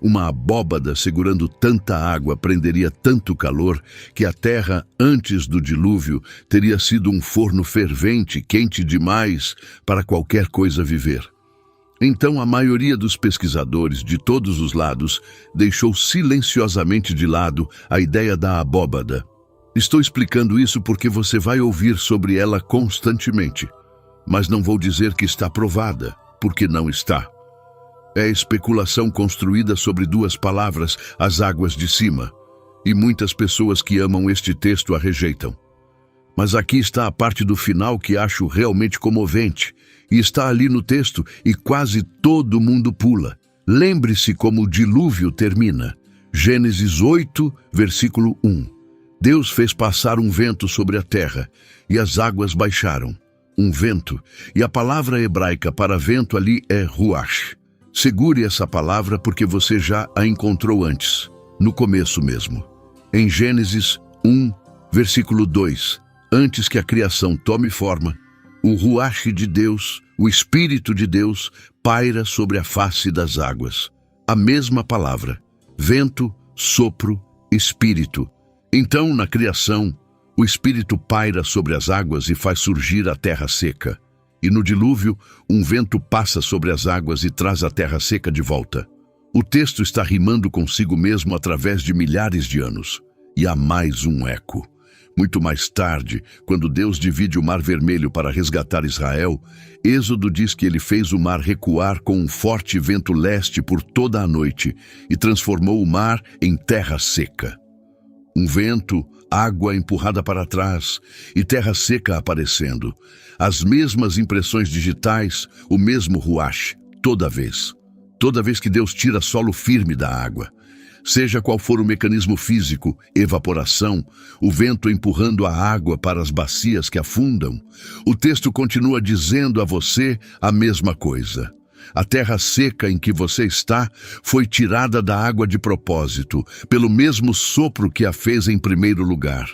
[SPEAKER 1] Uma abóbada segurando tanta água prenderia tanto calor que a Terra, antes do dilúvio, teria sido um forno fervente, quente demais para qualquer coisa viver. Então a maioria dos pesquisadores de todos os lados deixou silenciosamente de lado a ideia da abóbada. Estou explicando isso porque você vai ouvir sobre ela constantemente, mas não vou dizer que está provada, porque não está. É especulação construída sobre duas palavras, as águas de cima, e muitas pessoas que amam este texto a rejeitam. Mas aqui está a parte do final que acho realmente comovente, e está ali no texto e quase todo mundo pula. Lembre-se como o dilúvio termina. Gênesis 8, versículo 1. Deus fez passar um vento sobre a terra, e as águas baixaram. Um vento, e a palavra hebraica para vento ali é ruach. Segure essa palavra porque você já a encontrou antes, no começo mesmo. Em Gênesis 1, versículo 2, antes que a criação tome forma, o ruach de Deus, o Espírito de Deus, paira sobre a face das águas. A mesma palavra, vento, sopro, espírito. Então, na criação, o Espírito paira sobre as águas e faz surgir a terra seca. E no dilúvio, um vento passa sobre as águas e traz a terra seca de volta. O texto está rimando consigo mesmo através de milhares de anos. E há mais um eco. Muito mais tarde, quando Deus divide o Mar Vermelho para resgatar Israel, Êxodo diz que ele fez o mar recuar com um forte vento leste por toda a noite e transformou o mar em terra seca. Um vento, água empurrada para trás e terra seca aparecendo. As mesmas impressões digitais, o mesmo ruach, toda vez. Toda vez que Deus tira solo firme da água. Seja qual for o mecanismo físico, evaporação, o vento empurrando a água para as bacias que afundam, o texto continua dizendo a você a mesma coisa. A terra seca em que você está foi tirada da água de propósito, pelo mesmo sopro que a fez em primeiro lugar.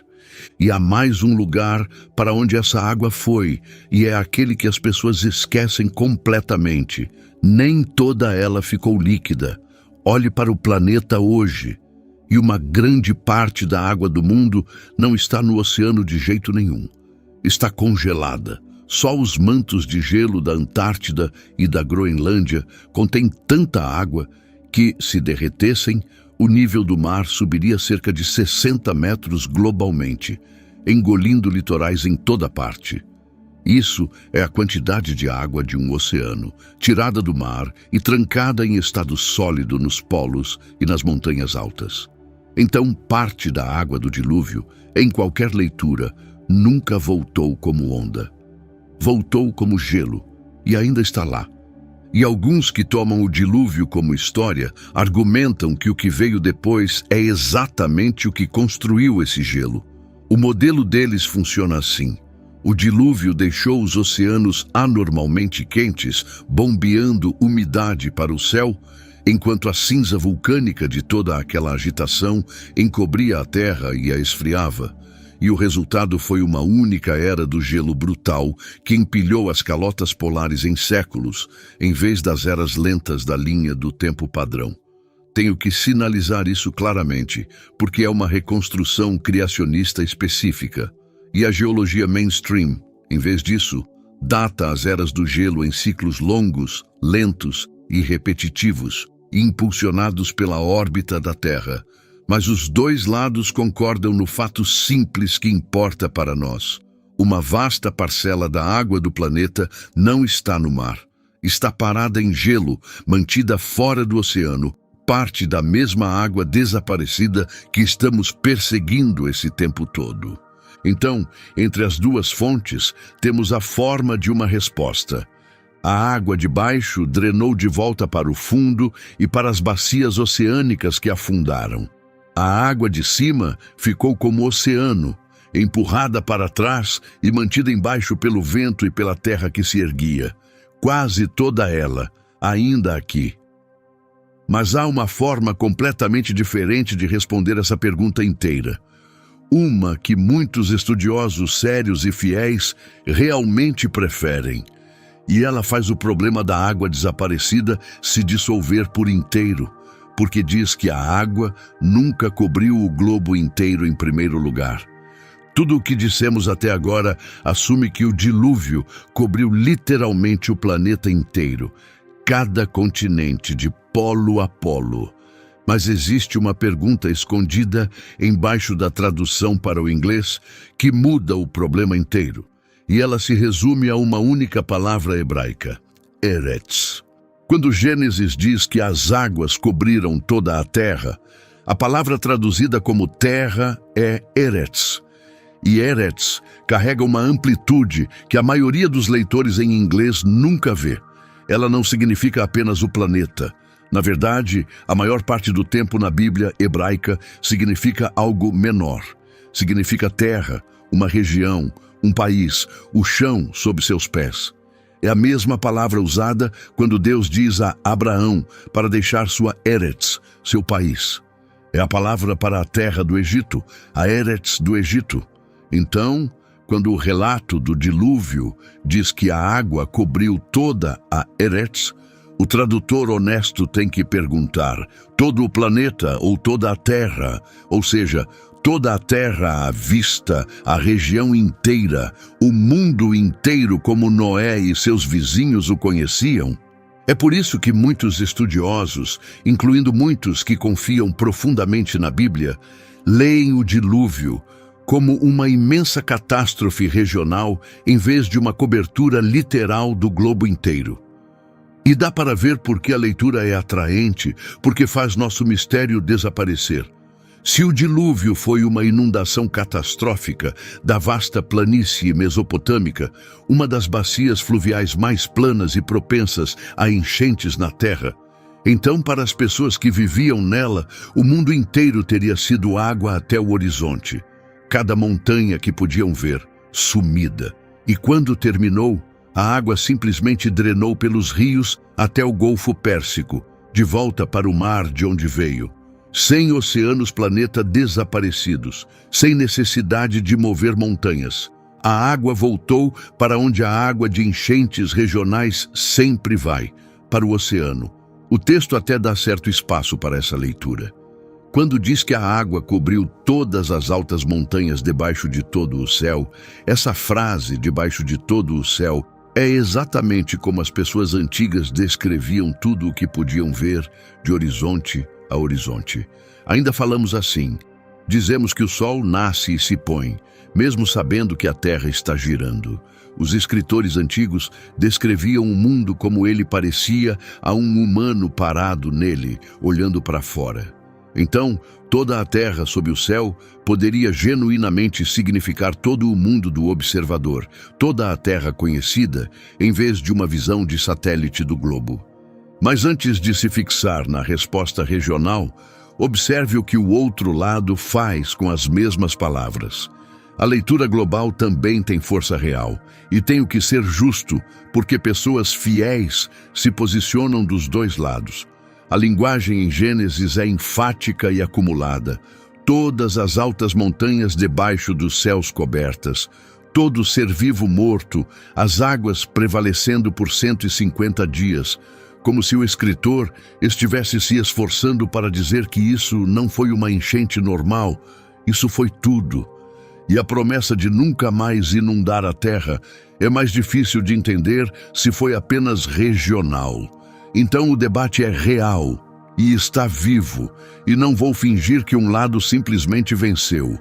[SPEAKER 1] E há mais um lugar para onde essa água foi, e é aquele que as pessoas esquecem completamente. Nem toda ela ficou líquida. Olhe para o planeta hoje, e uma grande parte da água do mundo não está no oceano de jeito nenhum. Está congelada. Só os mantos de gelo da Antártida e da Groenlândia contêm tanta água que, se derretessem, o nível do mar subiria cerca de 60 metros globalmente, engolindo litorais em toda parte. Isso é a quantidade de água de um oceano, tirada do mar e trancada em estado sólido nos polos e nas montanhas altas. Então, parte da água do dilúvio, em qualquer leitura, nunca voltou como onda. Voltou como gelo, e ainda está lá. E alguns que tomam o dilúvio como história argumentam que o que veio depois é exatamente o que construiu esse gelo. O modelo deles funciona assim. O dilúvio deixou os oceanos anormalmente quentes, bombeando umidade para o céu, enquanto a cinza vulcânica de toda aquela agitação encobria a terra e a esfriava. E o resultado foi uma única era do gelo brutal que empilhou as calotas polares em séculos, em vez das eras lentas da linha do tempo padrão. Tenho que sinalizar isso claramente, porque é uma reconstrução criacionista específica. E a geologia mainstream, em vez disso, data as eras do gelo em ciclos longos, lentos e repetitivos, impulsionados pela órbita da Terra. Mas os dois lados concordam no fato simples que importa para nós. Uma vasta parcela da água do planeta não está no mar. Está parada em gelo, mantida fora do oceano, parte da mesma água desaparecida que estamos perseguindo esse tempo todo. Então, entre as duas fontes, temos a forma de uma resposta. A água de baixo drenou de volta para o fundo e para as bacias oceânicas que afundaram. A água de cima ficou como oceano, empurrada para trás e mantida embaixo pelo vento e pela terra que se erguia. Quase toda ela, ainda aqui. Mas há uma forma completamente diferente de responder essa pergunta inteira. Uma que muitos estudiosos sérios e fiéis realmente preferem. E ela faz o problema da água desaparecida se dissolver por inteiro, porque diz que a água nunca cobriu o globo inteiro em primeiro lugar. Tudo o que dissemos até agora assume que o dilúvio cobriu literalmente o planeta inteiro. cada continente de polo a polo. Mas existe uma pergunta escondida embaixo da tradução para o inglês que muda o problema inteiro. E ela se resume a uma única palavra hebraica: Eretz. Quando Gênesis diz que as águas cobriram toda a terra, a palavra traduzida como terra é Eretz. E Eretz carrega uma amplitude que a maioria dos leitores em inglês nunca vê. Ela não significa apenas o planeta. Na verdade, a maior parte do tempo na Bíblia hebraica significa algo menor. Significa terra, uma região, um país, o chão sob seus pés. É a mesma palavra usada quando Deus diz a Abraão para deixar sua Eretz, seu país. É a palavra para a terra do Egito, a Eretz do Egito. Então, quando o relato do dilúvio diz que a água cobriu toda a Eretz, o tradutor honesto tem que perguntar: todo o planeta ou toda a terra, ou seja, toda a terra à vista, a região inteira, o mundo inteiro como Noé e seus vizinhos o conheciam? É por isso que muitos estudiosos, incluindo muitos que confiam profundamente na Bíblia, leem o dilúvio como uma imensa catástrofe regional em vez de uma cobertura literal do globo inteiro. E dá para ver por que a leitura é atraente, porque faz nosso mistério desaparecer. Se o dilúvio foi uma inundação catastrófica da vasta planície mesopotâmica, uma das bacias fluviais mais planas e propensas a enchentes na Terra, então para as pessoas que viviam nela, o mundo inteiro teria sido água até o horizonte. Cada montanha que podiam ver, sumida. E quando terminou, a água simplesmente drenou pelos rios até o Golfo Pérsico, de volta para o mar de onde veio. Sem oceanos planeta desaparecidos, sem necessidade de mover montanhas. A água voltou para onde a água de enchentes regionais sempre vai, para o oceano. O texto até dá certo espaço para essa leitura. Quando diz que a água cobriu todas as altas montanhas debaixo de todo o céu, essa frase, debaixo de todo o céu, é exatamente como as pessoas antigas descreviam tudo o que podiam ver de horizonte a horizonte. Ainda falamos assim: dizemos que o sol nasce e se põe, mesmo sabendo que a terra está girando. Os escritores antigos descreviam o mundo como ele parecia a um humano parado nele, olhando para fora. Então, toda a terra sob o céu poderia genuinamente significar todo o mundo do observador, toda a terra conhecida, em vez de uma visão de satélite do globo. Mas antes de se fixar na resposta regional, observe o que o outro lado faz com as mesmas palavras. A leitura global também tem força real, e tenho que ser justo, porque pessoas fiéis se posicionam dos dois lados. A linguagem em Gênesis é enfática e acumulada. Todas as altas montanhas debaixo dos céus cobertas, todo ser vivo morto, as águas prevalecendo por 150 dias, como se o escritor estivesse se esforçando para dizer que isso não foi uma enchente normal, isso foi tudo. E a promessa de nunca mais inundar a terra é mais difícil de entender se foi apenas regional. Então o debate é real e está vivo, e não vou fingir que um lado simplesmente venceu.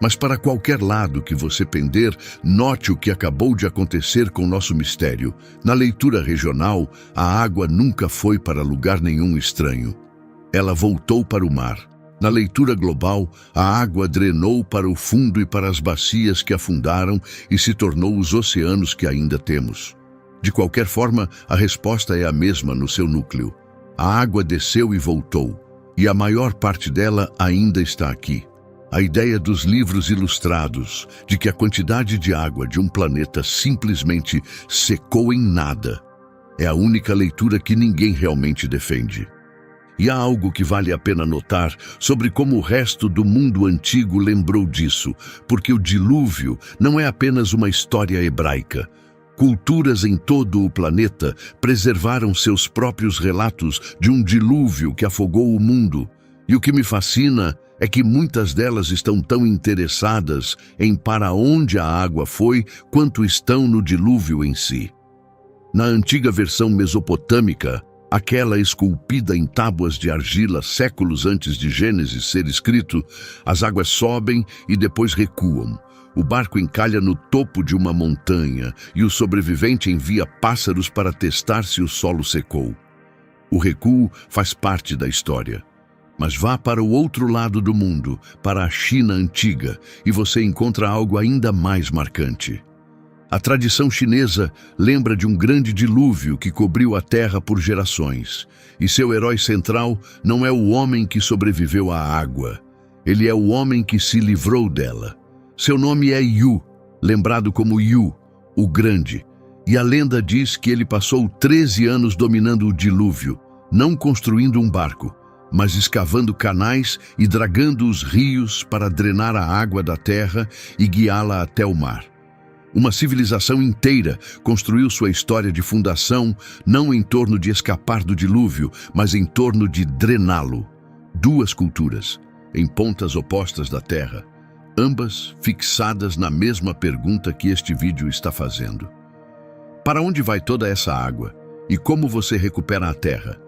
[SPEAKER 1] Mas para qualquer lado que você pender, note o que acabou de acontecer com nosso mistério. Na leitura regional, a água nunca foi para lugar nenhum estranho. Ela voltou para o mar. Na leitura global, a água drenou para o fundo e para as bacias que afundaram e se tornou os oceanos que ainda temos. De qualquer forma, a resposta é a mesma no seu núcleo. A água desceu e voltou, e a maior parte dela ainda está aqui. A ideia dos livros ilustrados, de que a quantidade de água de um planeta simplesmente secou em nada, é a única leitura que ninguém realmente defende. E há algo que vale a pena notar sobre como o resto do mundo antigo lembrou disso, porque o dilúvio não é apenas uma história hebraica. Culturas em todo o planeta preservaram seus próprios relatos de um dilúvio que afogou o mundo. E o que me fascina é que muitas delas estão tão interessadas em para onde a água foi quanto estão no dilúvio em si. Na antiga versão mesopotâmica, aquela esculpida em tábuas de argila séculos antes de Gênesis ser escrito, as águas sobem e depois recuam. O barco encalha no topo de uma montanha e o sobrevivente envia pássaros para testar se o solo secou. O recuo faz parte da história. Mas vá para o outro lado do mundo, para a China antiga, e você encontra algo ainda mais marcante. A tradição chinesa lembra de um grande dilúvio que cobriu a terra por gerações. E seu herói central não é o homem que sobreviveu à água. Ele é o homem que se livrou dela. Seu nome é Yu, lembrado como Yu, o Grande. E a lenda diz que ele passou 13 anos dominando o dilúvio, não construindo um barco, mas escavando canais e dragando os rios para drenar a água da terra e guiá-la até o mar. Uma civilização inteira construiu sua história de fundação não em torno de escapar do dilúvio, mas em torno de drená-lo. Duas culturas, em pontas opostas da terra, ambas fixadas na mesma pergunta que este vídeo está fazendo. Para onde vai toda essa água? E como você recupera a terra?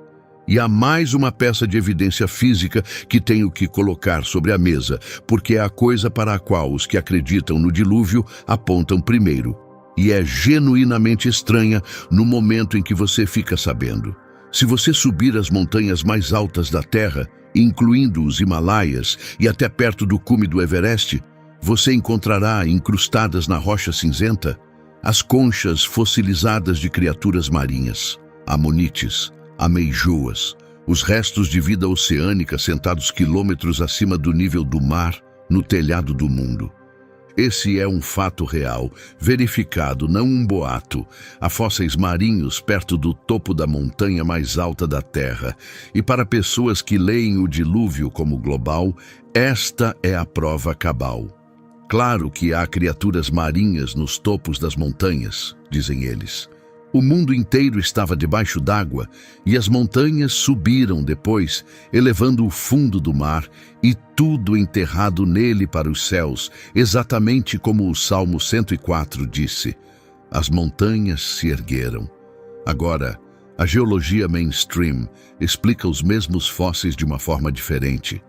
[SPEAKER 1] E há mais uma peça de evidência física que tenho que colocar sobre a mesa, porque é a coisa para a qual os que acreditam no dilúvio apontam primeiro. E é genuinamente estranha no momento em que você fica sabendo. Se você subir as montanhas mais altas da Terra, incluindo os Himalaias e até perto do cume do Everest, você encontrará incrustadas na rocha cinzenta as conchas fossilizadas de criaturas marinhas, amonites, ameijoas, os restos de vida oceânica sentados quilômetros acima do nível do mar no telhado do mundo. Esse é um fato real, verificado, não um boato. Há fósseis marinhos perto do topo da montanha mais alta da Terra. E para pessoas que leem o dilúvio como global, esta é a prova cabal. Claro que há criaturas marinhas nos topos das montanhas, dizem eles. O mundo inteiro estava debaixo d'água e as montanhas subiram depois, elevando o fundo do mar e tudo enterrado nele para os céus, exatamente como o Salmo 104 disse. As montanhas se ergueram. Agora, a geologia mainstream explica os mesmos fósseis de uma forma diferente.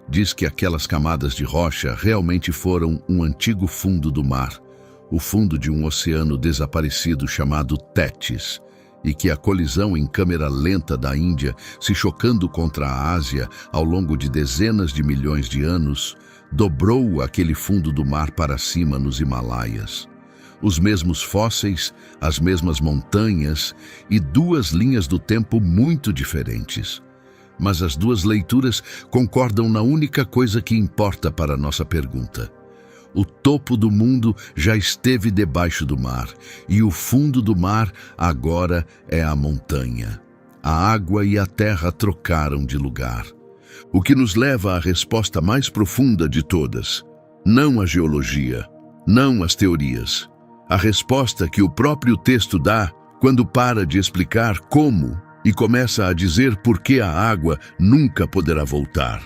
[SPEAKER 1] Diz que aquelas camadas de rocha realmente foram um antigo fundo do mar, o fundo de um oceano desaparecido chamado Tétis, e que a colisão em câmera lenta da Índia, se chocando contra a Ásia ao longo de dezenas de milhões de anos, dobrou aquele fundo do mar para cima nos Himalaias. Os mesmos fósseis, as mesmas montanhas e duas linhas do tempo muito diferentes. Mas as duas leituras concordam na única coisa que importa para a nossa pergunta. O topo do mundo já esteve debaixo do mar, e o fundo do mar agora é a montanha. A água e a terra trocaram de lugar. O que nos leva à resposta mais profunda de todas. Não a geologia, não as teorias. A resposta que o próprio texto dá quando para de explicar como e começa a dizer por que a água nunca poderá voltar.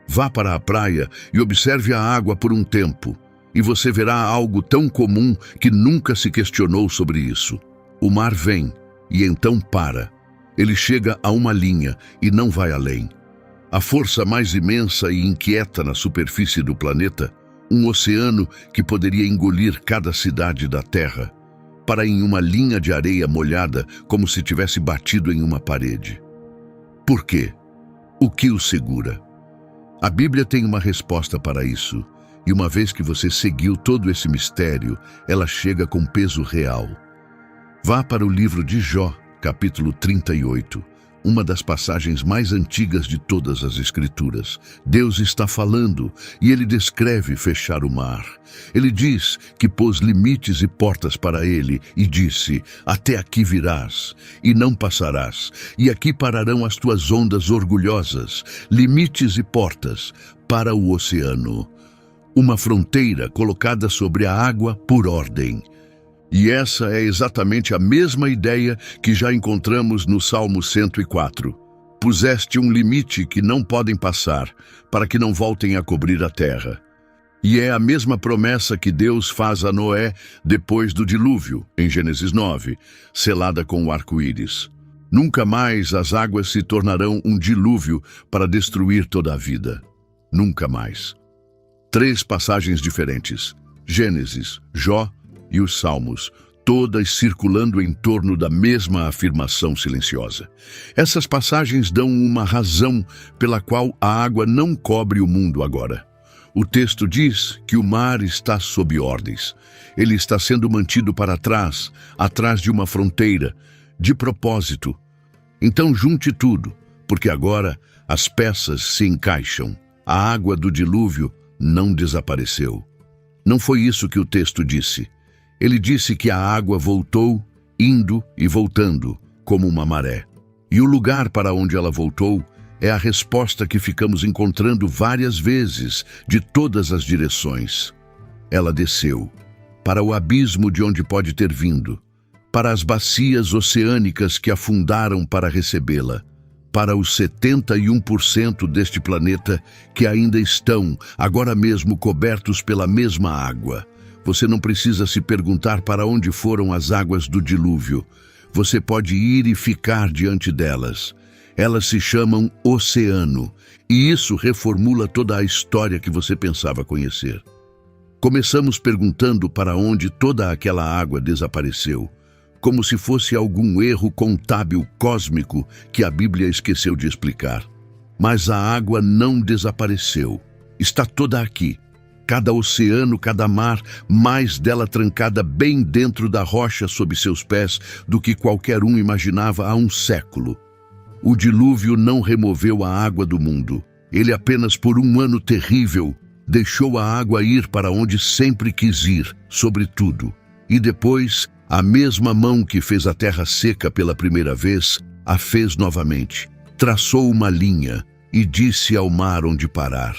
[SPEAKER 1] Vá para a praia e observe a água por um tempo. E você verá algo tão comum que nunca se questionou sobre isso. O mar vem e então para. Ele chega a uma linha e não vai além. A força mais imensa e inquieta na superfície do planeta, um oceano que poderia engolir cada cidade da Terra, para em uma linha de areia molhada como se tivesse batido em uma parede. Por quê? O que o segura? A Bíblia tem uma resposta para isso. E uma vez que você seguiu todo esse mistério, ela chega com peso real. Vá para o livro de Jó, capítulo 38, uma das passagens mais antigas de todas as Escrituras. Deus está falando e ele descreve fechar o mar. Ele diz que pôs limites e portas para ele e disse: até aqui virás e não passarás, e aqui pararão as tuas ondas orgulhosas, limites e portas para o oceano. Uma fronteira colocada sobre a água por ordem. E essa é exatamente a mesma ideia que já encontramos no Salmo 104. Puseste um limite que não podem passar, para que não voltem a cobrir a terra. E é a mesma promessa que Deus faz a Noé depois do dilúvio, em Gênesis 9, selada com o arco-íris. Nunca mais as águas se tornarão um dilúvio para destruir toda a vida. Nunca mais. 3 passagens diferentes: Gênesis, Jó e os Salmos, todas circulando em torno da mesma afirmação silenciosa. Essas passagens dão uma razão pela qual a água não cobre o mundo agora. O texto diz que o mar está sob ordens. Ele está sendo mantido para trás, atrás de uma fronteira, de propósito. Então junte tudo, porque agora as peças se encaixam. A água do dilúvio não desapareceu. Não foi isso que o texto disse. Ele disse que a água voltou, indo e voltando, como uma maré. E o lugar para onde ela voltou é a resposta que ficamos encontrando várias vezes, de todas as direções. Ela desceu para o abismo de onde pode ter vindo, para as oceânicas que afundaram para recebê-la, para os 71% deste planeta que ainda estão, agora mesmo, cobertos pela mesma água. Você não precisa se perguntar para onde foram as águas do dilúvio. Você pode ir e ficar diante delas. Elas se chamam oceano, e isso reformula toda a história que você pensava conhecer. Começamos perguntando para onde toda aquela água desapareceu, como se fosse algum erro contábil cósmico que a Bíblia esqueceu de explicar. Mas a água não desapareceu. Está toda aqui. Cada oceano, cada mar, mais dela trancada bem dentro da rocha sob seus pés do que qualquer um imaginava há um século. O dilúvio não removeu a água do mundo. Ele apenas, por um ano terrível, deixou a água ir para onde sempre quis ir, sobre tudo. E depois, a mesma mão que fez a terra seca pela primeira vez, a fez novamente. Traçou uma linha e disse ao mar onde parar.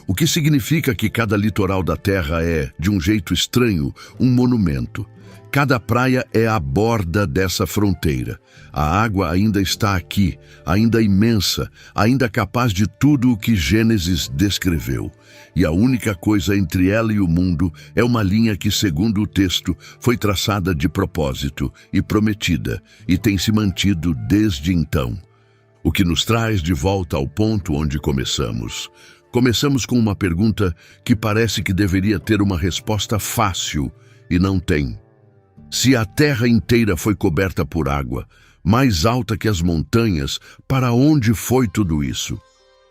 [SPEAKER 1] O que significa que cada litoral da Terra é, de um jeito estranho, um monumento. Cada praia é a borda dessa fronteira. A água ainda está aqui, ainda imensa, ainda capaz de tudo o que Gênesis descreveu. E a única coisa entre ela e o mundo é uma linha que, segundo o texto, foi traçada de propósito e prometida, e tem se mantido desde então. O que nos traz de volta ao ponto onde começamos. Começamos com uma pergunta que parece que deveria ter uma resposta fácil, e não tem. Se a terra inteira foi coberta por água, mais alta que as montanhas, para onde foi tudo isso?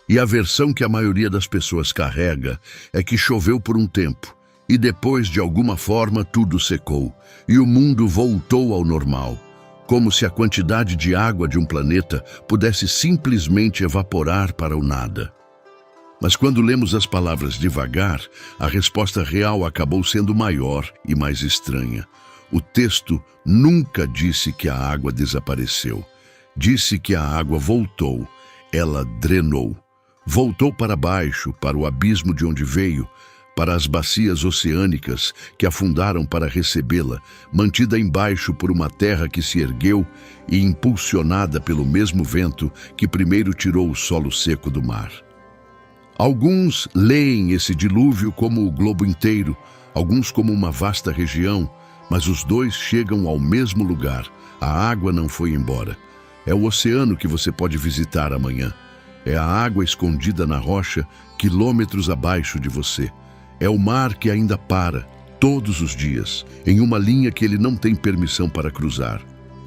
[SPEAKER 1] E a versão que a maioria das pessoas carrega é que choveu por um tempo, e depois, de alguma forma, tudo secou, e o mundo voltou ao normal, como se a quantidade de água de um planeta pudesse simplesmente evaporar para o nada. Mas quando lemos as palavras devagar, a resposta real acabou sendo maior e mais estranha. O texto nunca disse que a água desapareceu. Disse que a água voltou. Ela drenou. Voltou para baixo, para o abismo de onde veio, para as bacias oceânicas que afundaram para recebê-la, mantida embaixo por uma terra que se ergueu e impulsionada pelo mesmo vento que primeiro tirou o solo seco do mar. Alguns leem esse dilúvio como o globo inteiro, alguns como uma vasta região, mas os dois chegam ao mesmo lugar. A água não foi embora. É o oceano que você pode visitar amanhã. É a água escondida na rocha, quilômetros abaixo de você. É o mar que ainda para, todos os dias, em uma linha que ele não tem permissão para cruzar.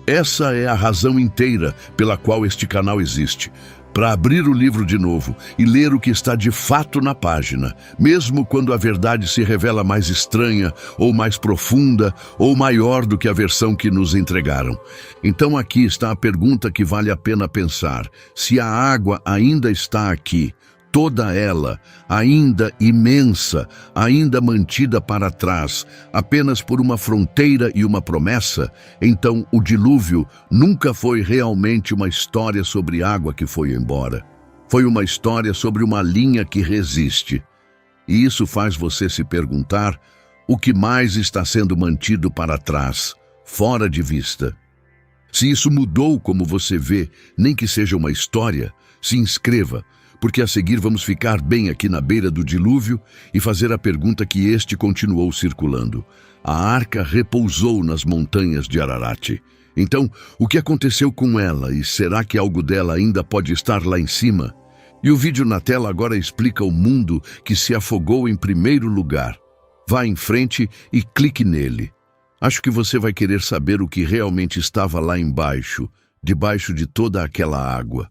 [SPEAKER 1] Essa é a razão inteira pela qual este canal existe. Para abrir o livro de novo e ler o que está de fato na página, mesmo quando a verdade se revela mais estranha, ou mais profunda, ou maior do que a versão que nos entregaram. Então aqui está a pergunta que vale a pena pensar. Se a água ainda está aqui, toda ela, ainda imensa, ainda mantida para trás, apenas por uma fronteira e uma promessa, então o dilúvio nunca foi realmente uma história sobre água que foi embora. Foi uma história sobre uma linha que resiste. E isso faz você se perguntar o que mais está sendo mantido para trás, fora de vista. Se isso mudou como você vê, nem que seja uma história, se inscreva, porque a seguir vamos ficar bem aqui na beira do dilúvio e fazer a pergunta que este continuou circulando. A arca repousou nas montanhas de Ararat. Então, o que aconteceu com ela e será que algo dela ainda pode estar lá em cima? E o vídeo na tela agora explica o mundo que se afogou em primeiro lugar. Vá em frente e clique nele. Acho que você vai querer saber o que realmente estava lá embaixo, debaixo de toda aquela água.